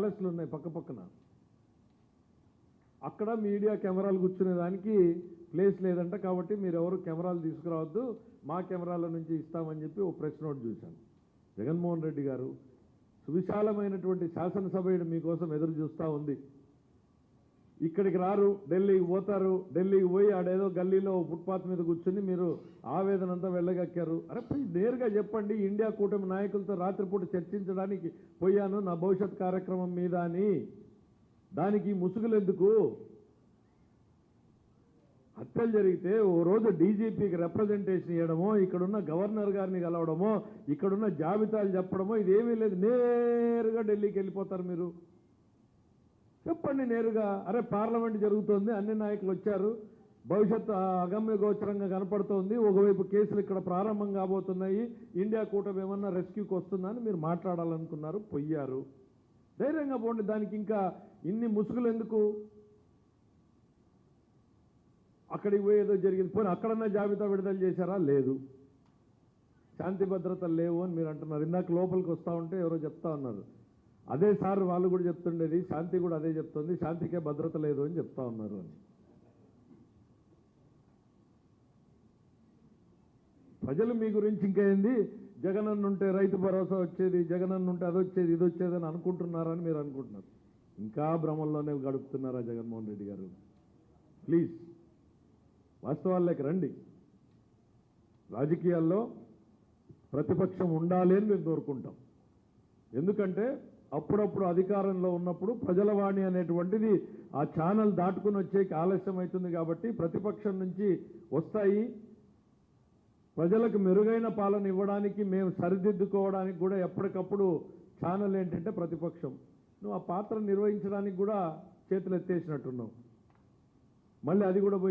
ప్యాలెస్లు ఉన్నాయి పక్క పక్కన. అక్కడ మీడియా కెమెరాలు కూర్చునే దానికి ప్లేస్ లేదంట, కాబట్టి మీరు ఎవరు కెమెరాలు తీసుకురావద్దు, మా కెమెరాల నుంచి ఇస్తామని చెప్పి ఓ ప్రెస్ నోట్ చూశాను. జగన్మోహన్ రెడ్డి గారు సువిశాలమైనటువంటి శాసనసభ మీకోసం ఎదురు చూస్తూ ఉంది. ఇక్కడికి రారు, ఢిల్లీకి పోతారు. ఢిల్లీకి పోయి ఆడేదో గల్లీలో ఫుట్పాత్ మీద కూర్చుని మీరు ఆవేదన అంతా వెళ్ళగక్కారు. అరే పోయి నేరుగా చెప్పండి, ఇండియా కూటమి నాయకులతో రాత్రిపూట చర్చించడానికి పోయాను నా భవిష్యత్ కార్యక్రమం మీద అని. దానికి ముసుగులు ఎందుకు? హత్యలు జరిగితే ఓ రోజు డీజీపీకి రిప్రజెంటేషన్ ఇవ్వడమో, ఇక్కడున్న గవర్నర్ గారిని కలవడమో, ఇక్కడున్న జాబితాలు చెప్పడమో ఇదేమీ లేదు. నేరుగా ఢిల్లీకి వెళ్ళిపోతారు మీరు. చెప్పండి నేరుగా, అరే పార్లమెంట్ జరుగుతోంది, అన్ని నాయకులు వచ్చారు, భవిష్యత్తు అగమ్య గోచరంగా కనపడుతోంది, ఒకవైపు కేసులు ఇక్కడ ప్రారంభం కాబోతున్నాయి, ఇండియా కూటమి ఏమన్నా రెస్క్యూకి వస్తుందని మీరు మాట్లాడాలనుకున్నారు, పోయారు. ధైర్యంగా పోండి, దానికి ఇంకా ఇన్ని ముసుగులు ఎందుకు? అక్కడికి పోయేదో జరిగింది, పోనీ అక్కడన్నా జాబితా విడుదల చేశారా? లేదు. శాంతి భద్రతలు లేవు అని మీరు అంటున్నారు. ఇందాక లోపలికి వస్తూ ఉంటే ఎవరో చెప్తా ఉన్నారు, అదే సార్ వాళ్ళు కూడా చెప్తుండేది, శాంతి కూడా అదే చెప్తుంది, శాంతికే భద్రత లేదు అని చెప్తా ఉన్నారు అని. ప్రజలు మీ గురించి ఇంకా ఏంది, జగనన్న ఉంటే రైతు భరోసా వచ్చేది, జగనన్న ఉంటే అది వచ్చేది ఇది వచ్చేది అని అనుకుంటున్నారని మీరు అనుకుంటున్నారు. ఇంకా భ్రమంలోనే గడుపుతున్నారా జగన్మోహన్ రెడ్డి గారు? ప్లీజ్ వాస్తవాల్లోకి రండి. రాజకీయాల్లో ప్రతిపక్షం ఉండాలి అని మేము కోరుకుంటాం. ఎందుకంటే అప్పుడప్పుడు అధికారంలో ఉన్నప్పుడు ప్రజల వాణి అనేటువంటిది ఆ ఛానల్ దాటుకుని వచ్చేకి ఆలస్యం అవుతుంది. కాబట్టి ప్రతిపక్షం నుంచి వస్తాయి, ప్రజలకు మెరుగైన పాలన ఇవ్వడానికి, మేము సరిదిద్దుకోవడానికి కూడా ఎప్పటికప్పుడు ఛానల్ ఏంటంటే ప్రతిపక్షం. నువ్వు ఆ పాత్ర నిర్వహించడానికి కూడా చేతులు ఎత్తేసినట్టున్నావు. మళ్ళీ అది కూడా పోయి